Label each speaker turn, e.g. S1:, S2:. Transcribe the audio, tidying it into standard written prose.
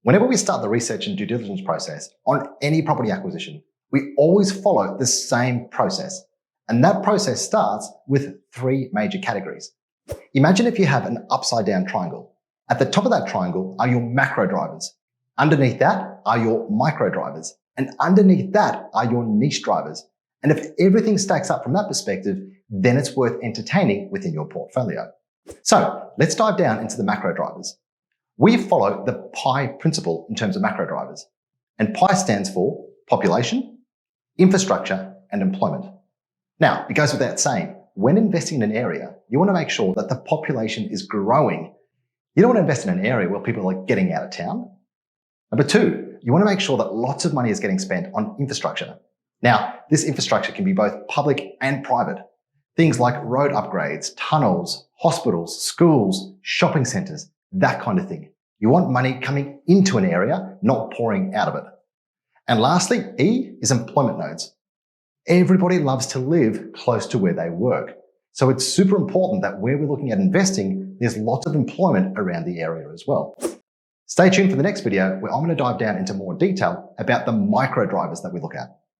S1: Whenever we start the research and due diligence process on any property acquisition, we always follow the same process. And that process starts with three major categories. Imagine if you have an upside down triangle. At the top of that triangle are your macro drivers. Underneath that are your micro drivers. And underneath that are your niche drivers. And if everything stacks up from that perspective, then it's worth entertaining within your portfolio. So let's dive down into the macro drivers. We follow the P.I.E principle in terms of macro drivers. And P.I.E stands for population, infrastructure, and employment. Now, it goes without saying, when investing in an area, you want to make sure that the population is growing. You don't want to invest in an area where people are getting out of town. Number two, you want to make sure that lots of money is getting spent on infrastructure. Now, this infrastructure can be both public and private. Things like road upgrades, tunnels, hospitals, schools, shopping centres, that kind of thing. You want money coming into an area, not pouring out of it. And lastly, E is employment nodes. Everybody loves to live close to where they work. So it's super important that where we're looking at investing, there's lots of employment around the area as well. Stay tuned for the next video where I'm going to dive down into more detail about the micro drivers that we look at.